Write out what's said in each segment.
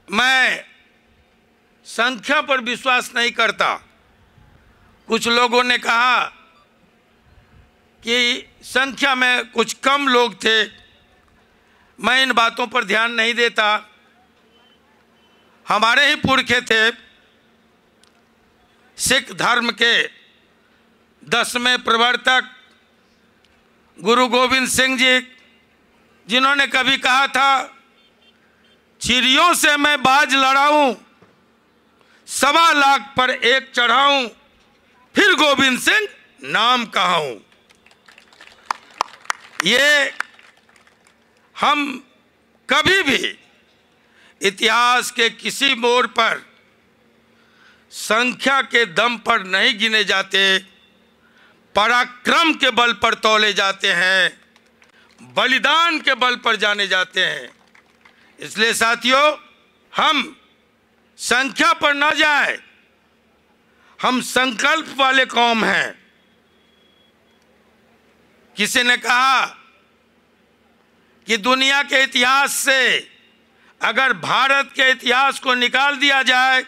मैं संख्या पर विश्वास नहीं करता। कुछ लोगों ने कहा कि संख्या में कुछ कम लोग थे। मैं इन बातों पर ध्यान नहीं देता। हमारे ही पुरखे थे सिख धर्म के 10वें प्रवर्तक गुरु गोविंद सिंह जी, जिन्होंने कभी कहा था, चिड़ियों से मैं बाज लड़ाऊं, 1.25 लाख पर एक चढ़ाऊं, फिर गोविंद सिंह नाम कहाऊं। ये हम कभी भी इतिहास के किसी मोड़ पर संख्या के दम पर नहीं गिने जाते, पराक्रम के बल पर तौले जाते हैं, बलिदान के बल पर जाने जाते हैं। इसलिए साथियों, हम संख्या पर न जाए, हम संकल्प वाले कौम हैं। किसी ने कहा कि दुनिया के इतिहास से अगर भारत के इतिहास को निकाल दिया जाए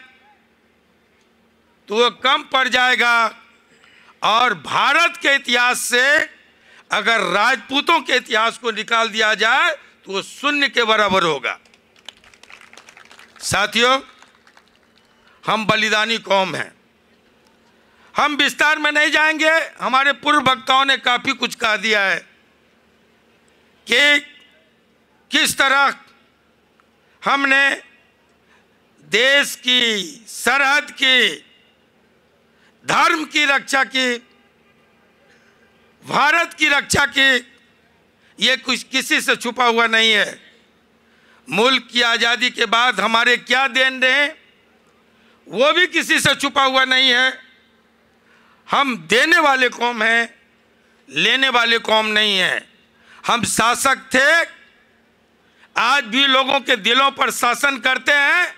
तो वह कम पड़ जाएगा, और भारत के इतिहास से अगर राजपूतों के इतिहास को निकाल दिया जाए तो वह शून्य के बराबर होगा। साथियों, हम बलिदानी कौम हैं। हम विस्तार में नहीं जाएंगे, हमारे पूर्व वक्ताओं ने काफी कुछ कह दिया है कि किस तरह हमने देश की, सरहद की, धर्म की रक्षा की, भारत की रक्षा की। ये कुछ किसी से छुपा हुआ नहीं है। मुल्क की आज़ादी के बाद हमारे क्या देन रहे, वो भी किसी से छुपा हुआ नहीं है। हम देने वाले कौम हैं, लेने वाले कौम नहीं हैं। हम शासक थे, आज भी लोगों के दिलों पर शासन करते हैं।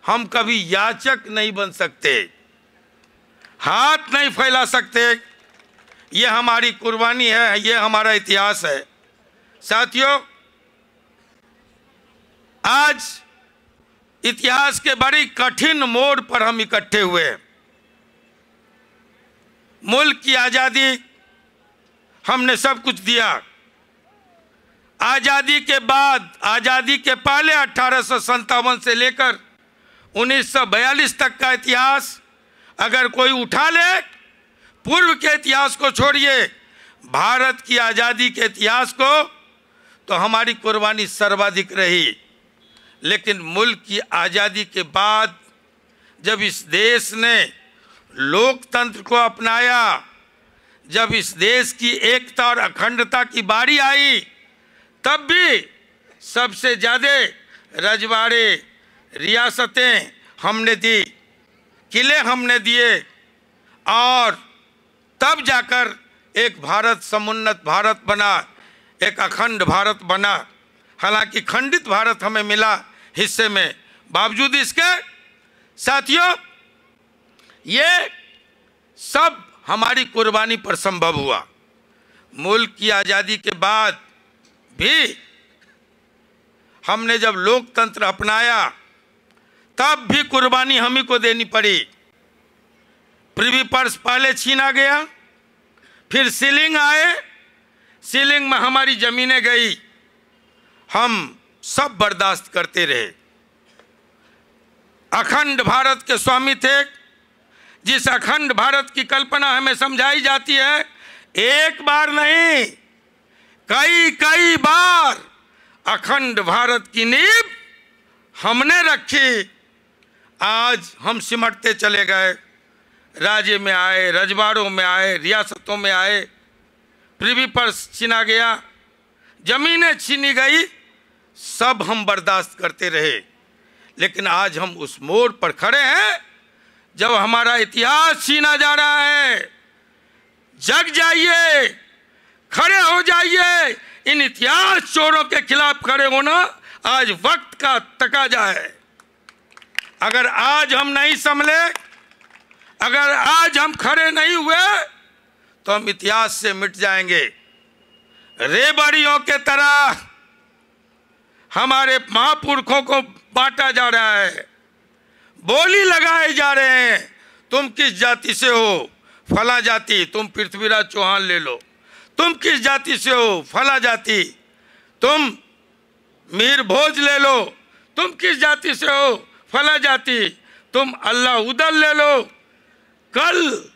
हम कभी याचक नहीं बन सकते, हाथ नहीं फैला सकते। ये हमारी कुर्बानी है, ये हमारा इतिहास है। साथियों, आज इतिहास के बड़ी कठिन मोड़ पर हम इकट्ठे हुए। मुल्क की आज़ादी हमने सब कुछ दिया। आज़ादी के बाद, आज़ादी के पहले 1857 से लेकर 1942 तक का इतिहास अगर कोई उठा ले, पूर्व के इतिहास को छोड़िए, भारत की आज़ादी के इतिहास को, तो हमारी कुर्बानी सर्वाधिक रही। लेकिन मुल्क की आज़ादी के बाद जब इस देश ने लोकतंत्र को अपनाया, जब इस देश की एकता और अखंडता की बारी आई, तब भी सबसे ज़्यादा रजवाड़े, रियासतें हमने दी, किले हमने दिए, और तब जाकर एक भारत समुन्नत भारत बना, एक अखंड भारत बना। हालांकि खंडित भारत हमें मिला हिस्से में, बावजूद इसके साथियों, ये सब हमारी कुर्बानी पर संभव हुआ। मुल्क की आज़ादी के बाद भी हमने जब लोकतंत्र अपनाया, तब भी कुर्बानी हम ही को देनी पड़ी। प्रिवी पर्स पहले छीना गया, फिर सीलिंग आए, सीलिंग में हमारी जमीनें गई, हम सब बर्दाश्त करते रहे। अखंड भारत के स्वामी थे। जिस अखंड भारत की कल्पना हमें समझाई जाती है, एक बार नहीं, कई कई बार अखंड भारत की नींव हमने रखी। आज हम सिमटते चले गए, राज्य में आए, रजवाड़ों में आए, रियासतों में आए, प्रिवी पर्स छीना गया, जमीनें छीनी गई, सब हम बर्दाश्त करते रहे। लेकिन आज हम उस मोड़ पर खड़े हैं जब हमारा इतिहास छीना जा रहा है। जग जाइए, खड़े हो जाइए। इन इतिहास चोरों के खिलाफ खड़े होना आज वक्त का तकाजा है। अगर आज हम नहीं संभले, अगर आज हम खड़े नहीं हुए, तो हम इतिहास से मिट जाएंगे। रेबड़ियों के तरह हमारे महापुरखों को बांटा जा रहा है, बोली लगाए जा रहे हैं। तुम किस जाति से हो? फला जाति। तुम पृथ्वीराज चौहान ले लो। तुम किस जाति से हो? फला जाति। तुम मीर भोज ले लो। तुम किस जाति से हो? फला जाति। तुम अल्लाह उदल ले लो। कल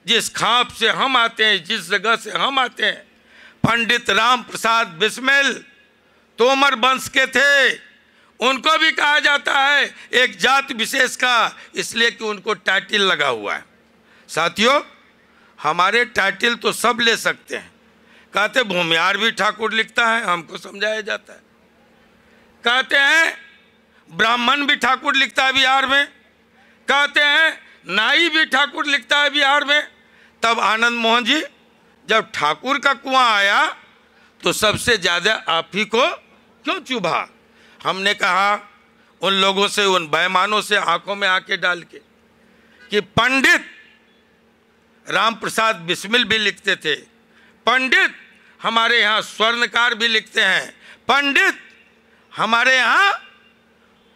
जिस खाप से हम आते हैं, जिस जगह से हम आते हैं, पंडित राम प्रसाद बिस्मिल तोमर वंश के थे। उनको भी कहा जाता है एक जाति विशेष का, इसलिए कि उनको टाइटल लगा हुआ है। साथियों, हमारे टाइटल तो सब ले सकते हैं। कहते भूमिहार भी ठाकुर लिखता है, हमको समझाया जाता है। कहते हैं ब्राह्मण भी ठाकुर लिखता है बिहार में। कहते हैं नाई भी ठाकुर लिखता है बिहार में। तब आनंद मोहन जी, जब ठाकुर का कुआं आया तो सबसे ज़्यादा आप ही को क्यों चुभा? हमने कहा उन लोगों से, उन बेईमानों से आंखों में आंखें डाल के कि पंडित राम प्रसाद बिस्मिल भी लिखते थे, पंडित हमारे यहाँ स्वर्णकार भी लिखते हैं, पंडित हमारे यहाँ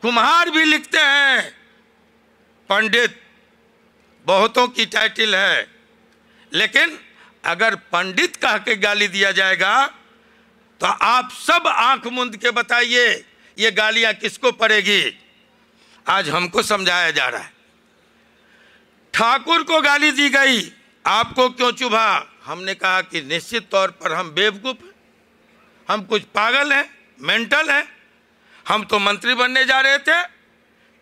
कुम्हार भी लिखते हैं। पंडित बहुतों की टाइटल है, लेकिन अगर पंडित कह के गाली दिया जाएगा तो आप सब आंख मूंद के बताइए ये गालियां किसको पड़ेगी? आज हमको समझाया जा रहा है। ठाकुर को गाली दी गई, आपको क्यों चुभा? हमने कहा कि निश्चित तौर पर हम बेवकूफ़ हैं, हम कुछ पागल हैं, मेंटल हैं। हम तो मंत्री बनने जा रहे थे,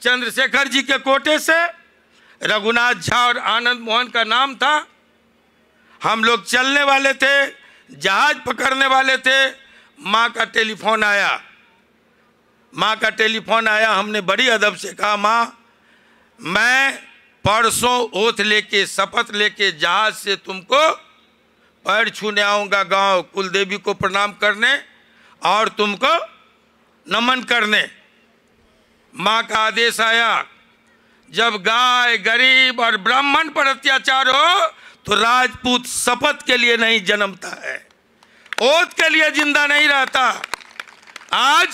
चंद्रशेखर जी के कोटे से। रघुनाथ झा और आनंद मोहन का नाम था। हम लोग चलने वाले थे, जहाज पकड़ने वाले थे। माँ का टेलीफोन आया, माँ का टेलीफोन आया। हमने बड़ी अदब से कहा, माँ मैं परसों ओथ लेके, शपथ लेके जहाज से तुमको पैर छूने आऊँगा, गांव कुलदेवी को प्रणाम करने और तुमको नमन करने। माँ का आदेश आया, जब गाय, गरीब और ब्राह्मण पर अत्याचार हो तो राजपूत शपथ के लिए नहीं जन्मता है, ओथ के लिए जिंदा नहीं रहता। आज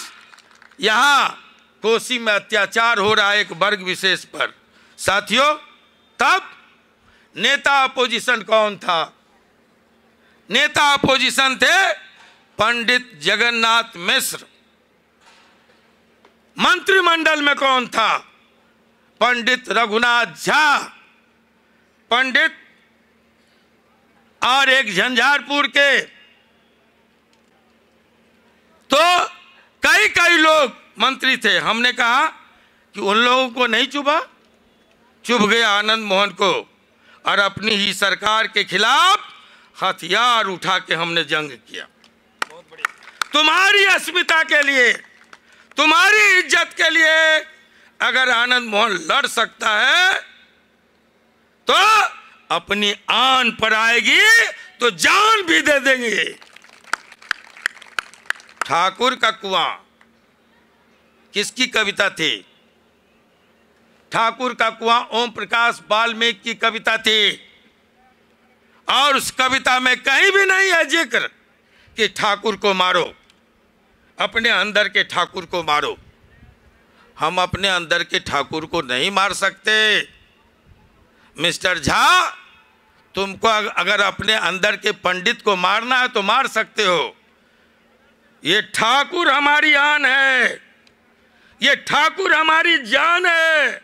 यहाँ कोसी में अत्याचार हो रहा है एक वर्ग विशेष पर। साथियों, तब नेता अपोजिशन कौन था? नेता अपोजिशन थे पंडित जगन्नाथ मिश्र। मंत्रिमंडल में कौन था? पंडित रघुनाथ झा। पंडित और एक झंझारपुर के, तो कई कई लोग मंत्री थे। हमने कहा कि उन लोगों को नहीं चुभा, चुभ गया आनंद मोहन को, और अपनी ही सरकार के खिलाफ हथियार उठा के हमने जंग किया। बहुत बढ़िया। तुम्हारी अस्मिता के लिए, तुम्हारी इज्जत के लिए अगर आनंद मोहन लड़ सकता है तो अपनी आन पर आएगी तो जान भी दे देंगे। ठाकुर का कुआं किसकी कविता थी? ठाकुर का कुआं ओम प्रकाश वाल्मीकि की कविता थी। और उस कविता में कहीं भी नहीं है जिक्र कि ठाकुर को मारो, अपने अंदर के ठाकुर को मारो। हम अपने अंदर के ठाकुर को नहीं मार सकते। मिस्टर झा, तुमको अगर अपने अंदर के पंडित को मारना है तो मार सकते हो। ये ठाकुर हमारी आन है, ये ठाकुर हमारी जान है,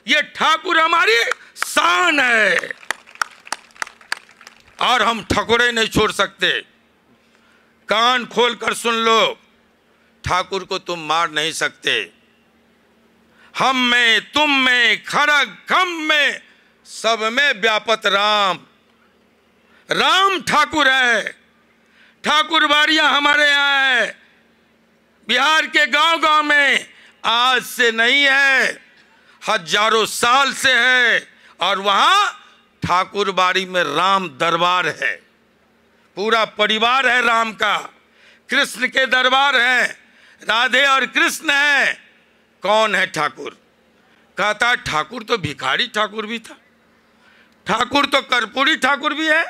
ये ठाकुर हमारी शान है, और हम ठकुरे नहीं छोड़ सकते। कान खोल कर सुन लो, ठाकुर को तुम मार नहीं सकते। हम में, तुम में, खड़ग खम में, सब में व्यापत राम। राम ठाकुर है। ठाकुर बाड़ियां हमारे यहाँ है, बिहार के गांव गांव में। आज से नहीं है, हजारों साल से है। और वहाँ ठाकुर बाड़ी में राम दरबार है, पूरा परिवार है राम का। कृष्ण के दरबार है, राधे और कृष्ण है। कौन है ठाकुर? कहता ठाकुर तो भिखारी ठाकुर भी था, ठाकुर तो कर्पूरी ठाकुर भी है।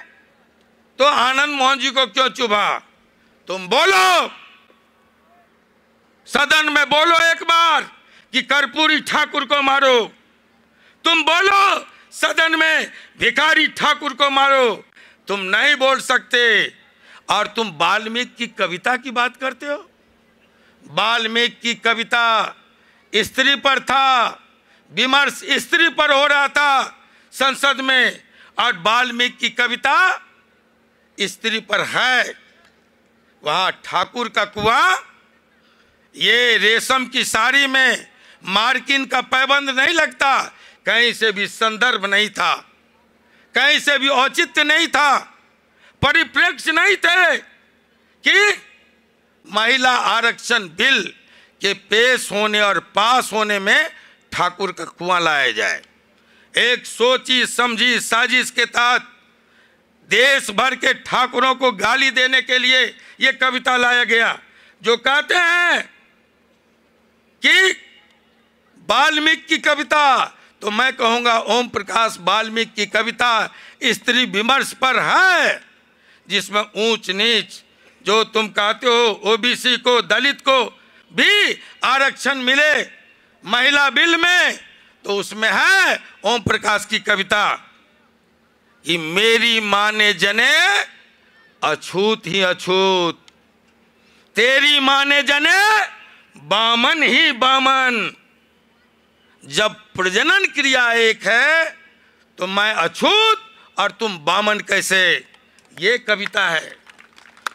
तो आनंद मोहन जी को क्यों चुभा? तुम बोलो। सदन में बोलो एक बार कि कर्पूरी ठाकुर को मारो। तुम बोलो सदन में भिखारी ठाकुर को मारो। तुम नहीं बोल सकते और तुम वाल्मीकि की कविता की बात करते हो। वाल्मीकि की कविता स्त्री पर था, विमर्श स्त्री पर हो रहा था संसद में, और वाल्मीकि की कविता स्त्री पर है। वहां ठाकुर का कुआं, ये रेशम की साड़ी में मार्किन का पैबंद नहीं लगता, कहीं से भी संदर्भ नहीं था, कहीं से भी औचित्य नहीं था, परिप्रेक्ष्य नहीं थे कि महिला आरक्षण बिल के पेश होने और पास होने में ठाकुर का कुआं लाया जाए। एक सोची समझी साजिश के तहत देश भर के ठाकुरों को गाली देने के लिए यह कविता लाया गया, जो कहते हैं कि वाल्मीकि की कविता, तो मैं कहूंगा ओम प्रकाश वाल्मीकि की कविता स्त्री विमर्श पर है, जिसमें ऊंच नीच, जो तुम कहते हो ओबीसी को, दलित को भी आरक्षण मिले महिला बिल में, तो उसमें है ओम प्रकाश की कविता कि मेरी माँ ने जने अछूत ही अछूत, तेरी माँ ने जने बामन ही बामन। जब प्रजनन क्रिया एक है तो मैं अछूत और तुम बामन कैसे। ये कविता है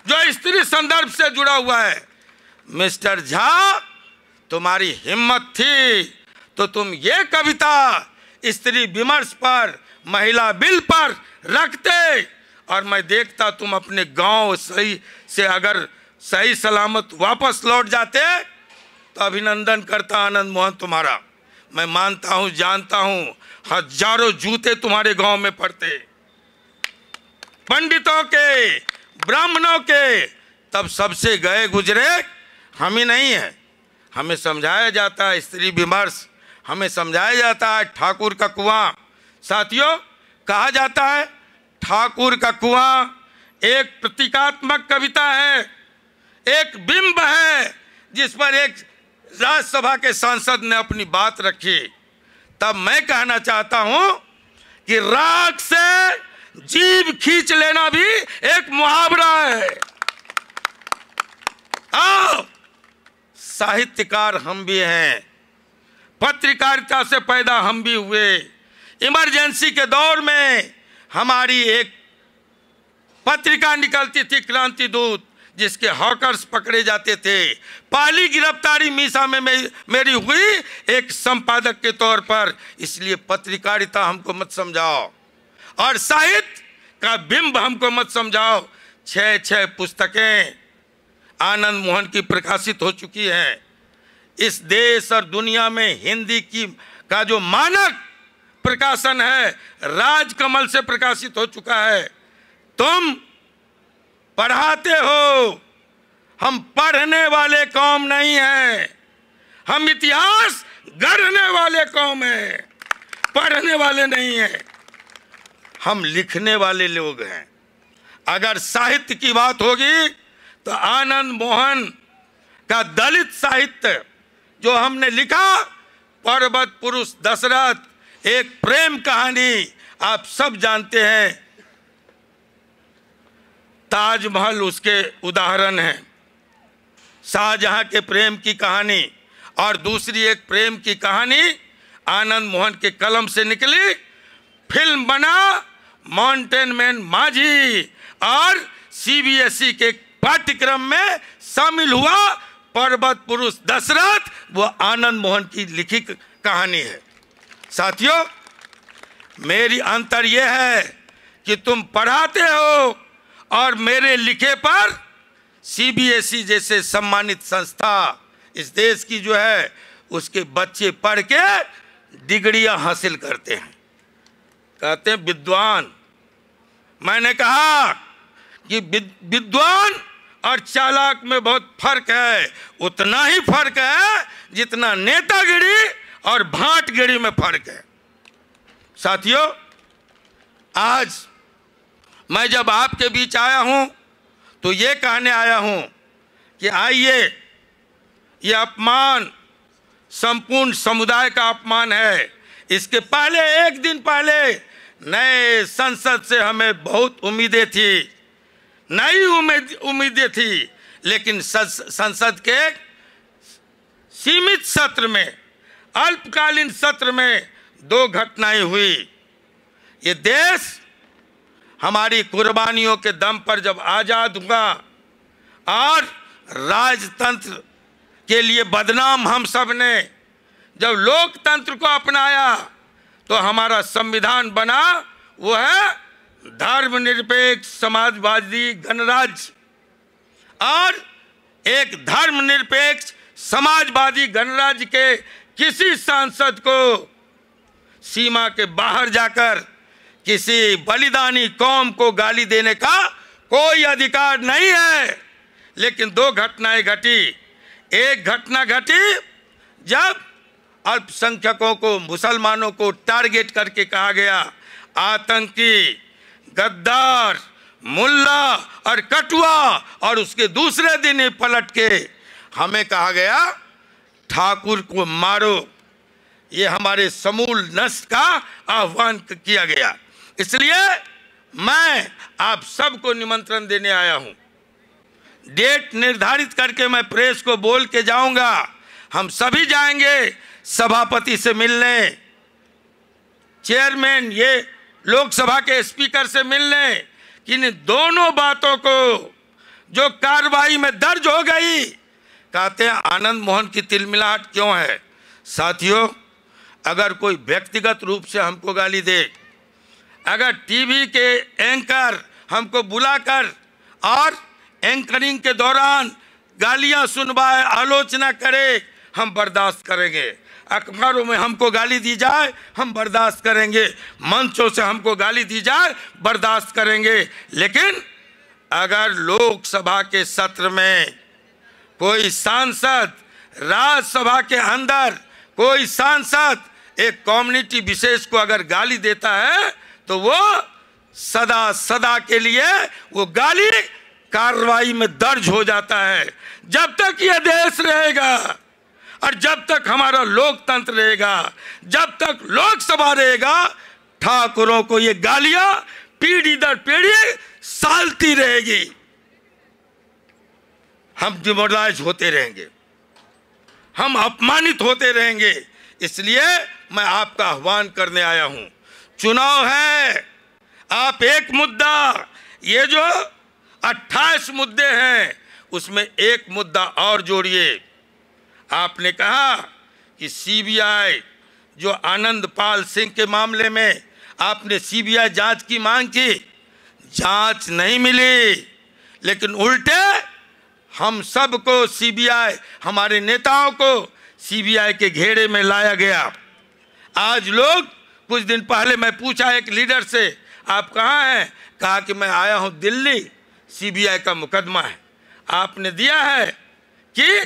जो स्त्री संदर्भ से जुड़ा हुआ है। मिस्टर झा, तुम्हारी हिम्मत थी तो तुम ये कविता स्त्री विमर्श पर, महिला बिल पर रखते, और मैं देखता तुम अपने गांव सही से अगर सही सलामत वापस लौट जाते तो अभिनंदन करता आनंद मोहन तुम्हारा। मैं मानता हूं, जानता हूं, हजारों जूते तुम्हारे गांव में पड़ते, पंडितों के, ब्राह्मणों के। तब सबसे गए गुजरे हम ही नहीं है। हमें समझाया जाता है स्त्री विमर्श, हमें समझाया जाता है ठाकुर का कुआं। साथियों, कहा जाता है ठाकुर का कुआं एक प्रतीकात्मक कविता है, एक बिंब है जिस पर एक राज्यसभा के सांसद ने अपनी बात रखी। तब मैं कहना चाहता हूं कि राख से जीभ खींच लेना भी एक मुहावरा है। आओ, साहित्यकार हम भी हैं, पत्रकारिता से पैदा हम भी हुए। इमरजेंसी के दौर में हमारी एक पत्रिका निकलती थी, क्रांति दूत, जिसके हॉकर्स पकड़े जाते थे। पहली गिरफ्तारी मीसा में मेरी हुई एक संपादक के तौर पर। इसलिए पत्रकारिता हमको मत समझाओ और साहित्य का बिंब हमको मत समझाओ। 6 पुस्तकें आनंद मोहन की प्रकाशित हो चुकी हैं। इस देश और दुनिया में हिंदी की का जो मानक प्रकाशन है राजकमल से प्रकाशित हो चुका है। तुम पढ़ाते हो, हम पढ़ने वाले कौम नहीं हैं, हम इतिहास गढ़ने वाले कौम हैं, पढ़ने वाले नहीं हैं, हम लिखने वाले लोग हैं। अगर साहित्य की बात होगी तो आनंद मोहन का दलित साहित्य जो हमने लिखा, पर्वत पुरुष दशरथ, एक प्रेम कहानी, आप सब जानते हैं। ताजमहल उसके उदाहरण है, शाहजहां के प्रेम की कहानी, और दूसरी एक प्रेम की कहानी आनंद मोहन के कलम से निकली। फिल्म बना माउंटेन मैन माझी और सीबीएसई के पाठ्यक्रम में शामिल हुआ पर्वत पुरुष दशरथ, वो आनंद मोहन की लिखी कहानी है। साथियों, मेरी अंतर यह है कि तुम पढ़ाते हो और मेरे लिखे पर सीबीएसई जैसे सम्मानित संस्था इस देश की जो है उसके बच्चे पढ़ के डिग्रियां हासिल करते हैं, कहते हैं विद्वान। मैंने कहा कि विद्वान और चालाक में बहुत फर्क है। उतना ही फर्क है जितना नेतागिरी और भांटगिरी में फर्क है। साथियों, आज मैं जब आपके बीच आया हूं तो ये कहने आया हूं कि आइए ये अपमान संपूर्ण समुदाय का अपमान है। इसके पहले, एक दिन पहले, नए संसद से हमें बहुत उम्मीदें थी, नई उम्मीदें थी, लेकिन संसद के सीमित सत्र में, अल्पकालीन सत्र में 2 घटनाएं हुई। ये देश हमारी कुर्बानियों के दम पर जब आजाद हुआ और राजतंत्र के लिए बदनाम हम सब ने जब लोकतंत्र को अपनाया, तो हमारा संविधान बना, वो है धर्मनिरपेक्ष समाजवादी गणराज्य। और एक धर्मनिरपेक्ष समाजवादी गणराज्य के किसी सांसद को सीमा के बाहर जाकर किसी बलिदानी कौम को गाली देने का कोई अधिकार नहीं है। लेकिन 2 घटनाएं घटी। एक घटना घटी जब अल्पसंख्यकों को, मुसलमानों को टारगेट करके कहा गया आतंकी, गद्दार, मुल्ला और कटुआ, और उसके दूसरे दिन ही पलट के हमें कहा गया ठाकुर को मारो। ये हमारे समूल नस्ल का आह्वान किया गया। इसलिए मैं आप सबको निमंत्रण देने आया हूं। डेट निर्धारित करके मैं प्रेस को बोल के जाऊंगा। हम सभी जाएंगे सभापति से मिलने, चेयरमैन, ये लोकसभा के स्पीकर से मिलने, कि इन दोनों बातों को जो कार्रवाई में दर्ज हो गई, कहते हैं आनंद मोहन की तिलमिलाहट क्यों है। साथियों, अगर कोई व्यक्तिगत रूप से हमको गाली दे, अगर टीवी के एंकर हमको बुलाकर और एंकरिंग के दौरान गालियां सुनवाए, आलोचना करे, हम बर्दाश्त करेंगे। अखबारों में हमको गाली दी जाए, हम बर्दाश्त करेंगे। मंचों से हमको गाली दी जाए, बर्दाश्त करेंगे। लेकिन अगर लोकसभा के सत्र में कोई सांसद, राज्यसभा के अंदर कोई सांसद एक कम्युनिटी विशेष को अगर गाली देता है, तो वो सदा सदा के लिए वो गाली कार्रवाई में दर्ज हो जाता है। जब तक ये देश रहेगा और जब तक हमारा लोकतंत्र रहेगा, जब तक लोकसभा रहेगा, ठाकुरों को ये गालियां पीढ़ी दर पीढ़ी सालती रहेगी। हम डिमोरलाइज होते रहेंगे, हम अपमानित होते रहेंगे। इसलिए मैं आपका आह्वान करने आया हूं। चुनाव है, आप एक मुद्दा, ये जो 28 मुद्दे हैं उसमें एक मुद्दा और जोड़िए। आपने कहा कि सीबीआई, जो आनंद पाल सिंह के मामले में आपने सीबीआई जांच की मांग की, जांच नहीं मिली, लेकिन उल्टे हम सबको सीबीआई, हमारे नेताओं को सीबीआई के घेरे में लाया गया। आज लोग, कुछ दिन पहले मैं पूछा एक लीडर से, आप कहाँ हैं? कहा कि मैं आया हूँ दिल्ली, सीबीआई का मुकदमा है। आपने दिया है कि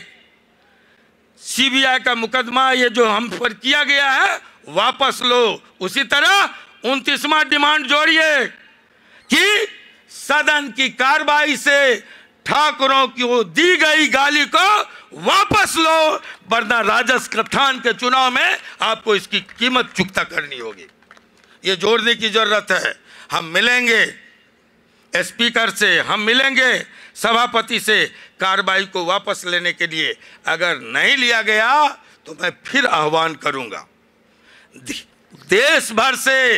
सीबीआई का मुकदमा ये जो हम पर किया गया है वापस लो। उसी तरह 29वां डिमांड जोड़िए कि सदन की कार्रवाई से ठाकुरों की दी गई गाली को वापस लो, वरना राजस्थान के चुनाव में आपको इसकी कीमत चुकता करनी होगी। ये जोड़ने की जरूरत है। हम मिलेंगे स्पीकर से, हम मिलेंगे सभापति से कार्रवाई को वापस लेने के लिए। अगर नहीं लिया गया तो मैं फिर आह्वान करूंगा। देश भर से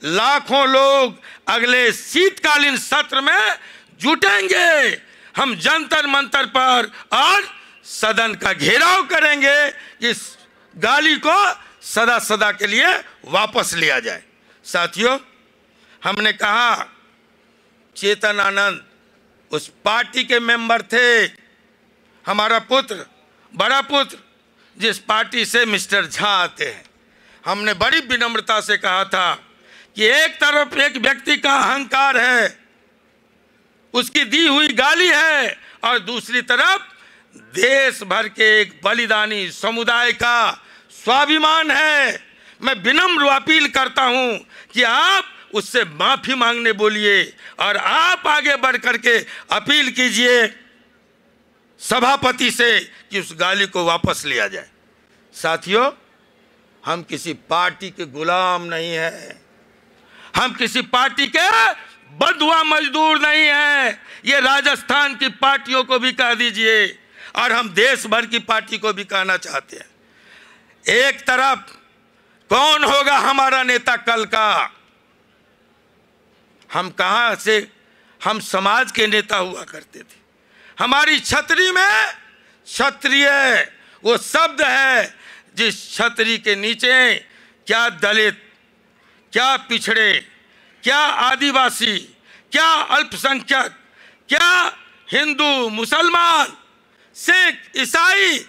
लाखों लोग अगले शीतकालीन सत्र में जुटेंगे। हम जंतर मंतर पर और सदन का घेराव करेंगे कि इस गाली को सदा सदा के लिए वापस लिया जाए। साथियों, हमने कहा चेतन आनंद उस पार्टी के मेंबर थे, हमारा पुत्र, बड़ा पुत्र, जिस पार्टी से मिस्टर झा आते हैं। हमने बड़ी विनम्रता से कहा था कि एक तरफ एक व्यक्ति का अहंकार है, उसकी दी हुई गाली है, और दूसरी तरफ देश भर के एक बलिदानी समुदाय का स्वाभिमान है। मैं विनम्र अपील करता हूं कि आप उससे माफी मांगने बोलिए और आप आगे बढ़ करके अपील कीजिए। सभापति से कि उस गाली को वापस लिया जाए। साथियों, हम किसी पार्टी के गुलाम नहीं हैं, हम किसी पार्टी के बंधुआ मजदूर नहीं हैं। ये राजस्थान की पार्टियों को भी कह दीजिए और हम देश भर की पार्टी को भी कहना चाहते हैं। एक तरफ कौन होगा हमारा नेता कल का? हम कहां से, हम समाज के नेता हुआ करते थे। हमारी छतरी में क्षत्रिय वो शब्द है जिस छतरी के नीचे क्या दलित, क्या पिछड़े, क्या आदिवासी, क्या अल्पसंख्यक, क्या हिंदू, मुसलमान, सिख, ईसाई,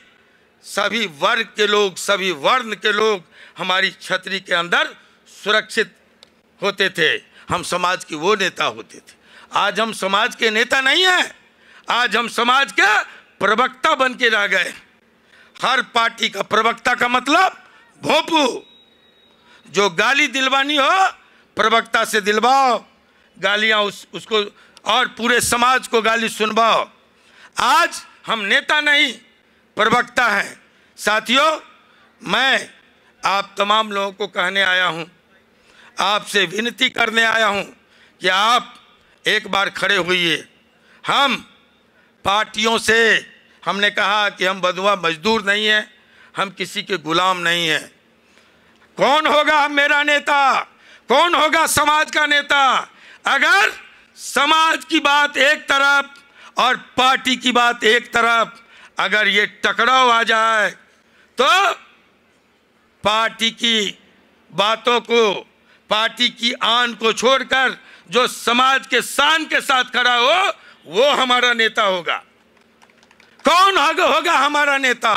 सभी वर्ग के लोग, सभी वर्ण के लोग हमारी छतरी के अंदर सुरक्षित होते थे। हम समाज की वो नेता होते थे। आज हम समाज के नेता नहीं हैं, आज हम समाज के प्रवक्ता बन के रह गए। हर पार्टी का प्रवक्ता का मतलब भोंपू। जो गाली दिलवानी हो प्रवक्ता से दिलवाओ, गालियां उसको और पूरे समाज को गाली सुनवाओ। आज हम नेता नहीं, प्रवक्ता हैं। साथियों, मैं आप तमाम लोगों को कहने आया हूं, आपसे विनती करने आया हूं कि आप एक बार खड़े होइए। हम पार्टियों से, हमने कहा कि हम बंधुआ मजदूर नहीं हैं, हम किसी के गुलाम नहीं हैं। कौन होगा मेरा नेता? कौन होगा समाज का नेता? अगर समाज की बात एक तरफ और पार्टी की बात एक तरफ, अगर ये टकराव आ जाए तो पार्टी की बातों को, पार्टी की आन को छोड़कर जो समाज के शान के साथ खड़ा हो वो हमारा नेता होगा। कौन होगा हमारा नेता?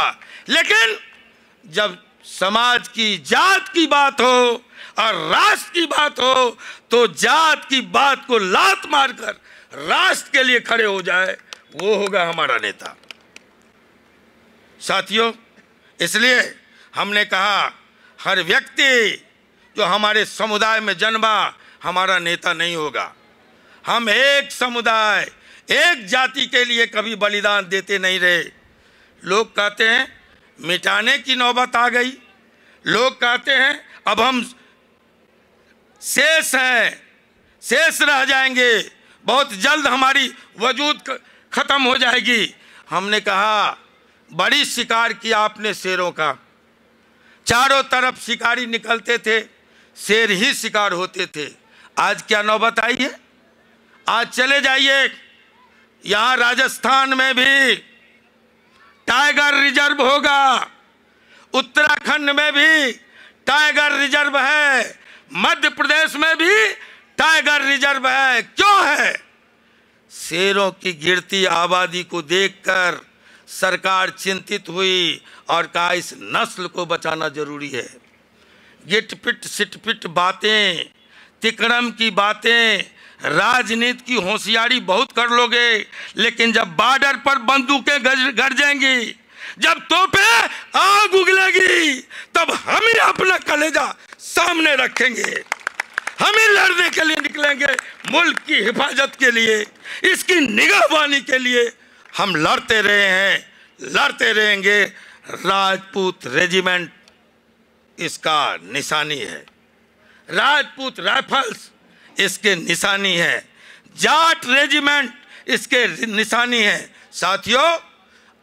लेकिन जब समाज की, जात की बात हो और राष्ट्र की बात हो तो जात की बात को लात मारकर राष्ट्र के लिए खड़े हो जाए, वो होगा हमारा नेता। साथियों, इसलिए हमने कहा हर व्यक्ति जो हमारे समुदाय में जन्मा हमारा नेता नहीं होगा। हम एक समुदाय, एक जाति के लिए कभी बलिदान देते नहीं रहे। लोग कहते हैं मिटाने की नौबत आ गई, लोग कहते हैं अब हम शेष हैं, शेष रह जाएंगे, बहुत जल्द हमारी वजूद खत्म हो जाएगी। हमने कहा बड़ी शिकार किया आपने शेरों का, चारों तरफ शिकारी निकलते थे, शेर ही शिकार होते थे। आज क्या नौबत आई है? आज चले जाइए, यहाँ राजस्थान में भी टाइगर रिजर्व होगा, उत्तराखंड में भी टाइगर रिजर्व है, मध्य प्रदेश में भी टाइगर रिजर्व है। क्यों है? शेरों की गिरती आबादी को देखकर सरकार चिंतित हुई और कहा इस नस्ल को बचाना जरूरी है। गिटपिट सिटपिट बातें, तिकड़म की बातें, राजनीति की होशियारी बहुत कर लोगे, लेकिन जब बॉर्डर पर बंदूकें गरजेंगी, जब तोपें आग उगलेगी, तब हम ही अपना कलेजा सामने रखेंगे, हम ही लड़ने के लिए निकलेंगे। मुल्क की हिफाजत के लिए, इसकी निगहबानी के लिए हम लड़ते रहे हैं, लड़ते रहेंगे। राजपूत रेजिमेंट इसका निशानी है, राजपूत राइफल्स इसके निशानी है, जाट रेजिमेंट इसके निशानी है। साथियों,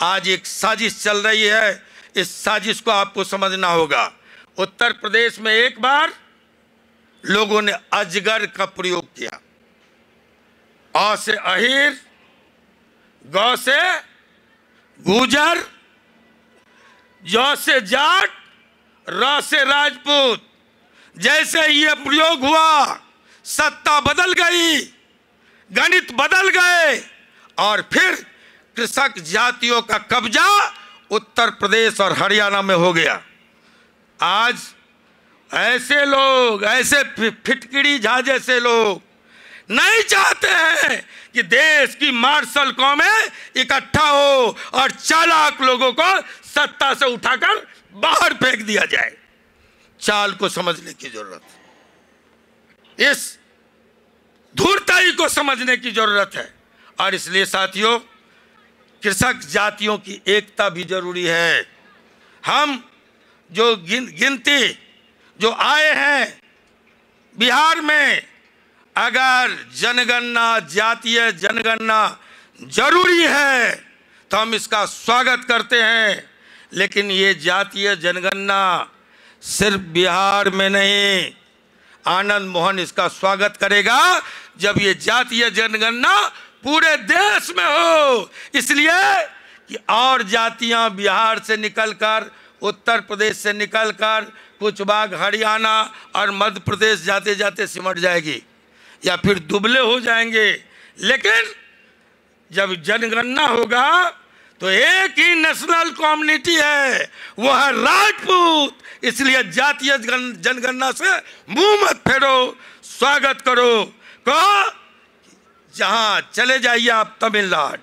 आज एक साजिश चल रही है, इस साजिश को आपको समझना होगा। उत्तर प्रदेश में एक बार लोगों ने अजगर का प्रयोग किया। अ से अहिर, ग से गुजर, ज से जाट, र से राजपूत। जैसे ये प्रयोग हुआ, सत्ता बदल गई, गणित बदल गए और फिर कृषक जातियों का कब्जा उत्तर प्रदेश और हरियाणा में हो गया। आज ऐसे लोग, ऐसे फिटकिड़ी झा जैसे लोग नहीं चाहते हैं कि देश की मार्शल कौमें इकट्ठा हो और चालाक लोगों को सत्ता से उठाकर बाहर फेंक दिया जाए। चाल को समझने की जरूरत है, इस धूर्ताई को समझने की जरूरत है। और इसलिए साथियों, कृषक जातियों की एकता भी जरूरी है। हम जो गिनती जो आए हैं बिहार में, अगर जनगणना, जातीय जनगणना जरूरी है तो हम इसका स्वागत करते हैं, लेकिन ये जातीय जनगणना सिर्फ बिहार में नहीं, आनंद मोहन इसका स्वागत करेगा जब ये जातीय जनगणना पूरे देश में हो। इसलिए कि और जातियां बिहार से निकलकर, उत्तर प्रदेश से निकलकर कुछ भाग हरियाणा और मध्य प्रदेश जाते जाते सिमट जाएगी या फिर दुबले हो जाएंगे। लेकिन जब जनगणना होगा तो एक ही नेशनल कम्युनिटी है, वो है राजपूत। इसलिए जातीय जनगणना से मुंह मत फेरो, स्वागत करो। को जहां चले जाइए आप, तमिलनाडु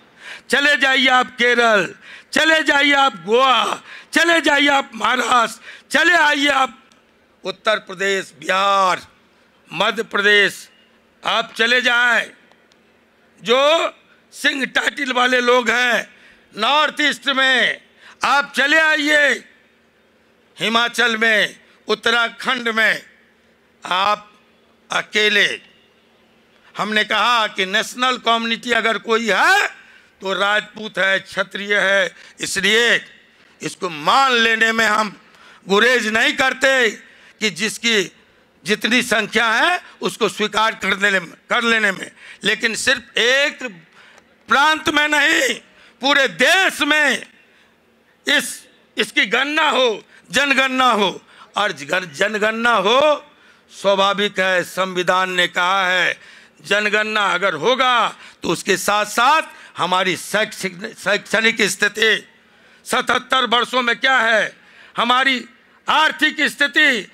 चले जाइए आप, केरल चले जाइए आप, गोवा चले जाइए आप, महाराष्ट्र चले आइए आप, उत्तर प्रदेश, बिहार, मध्य प्रदेश आप चले जाएं। जो सिंह टाइटल वाले लोग हैं नॉर्थ ईस्ट में, आप चले आइए, हिमाचल में, उत्तराखंड में आप अकेले। हमने कहा कि नेशनल कम्युनिटी अगर कोई है तो राजपूत है, क्षत्रिय है। इसलिए इसको मान लेने में हम गुरेज नहीं करते कि जिसकी जितनी संख्या है उसको स्वीकार कर लेने में, लेकिन सिर्फ एक प्रांत में नहीं, पूरे देश में इसकी गणना हो, जनगणना हो। और जनगणना हो, स्वाभाविक है, संविधान ने कहा है जनगणना अगर होगा तो उसके साथ साथ हमारी शैक्षणिक स्थिति 77 वर्षों में क्या है, हमारी आर्थिक स्थिति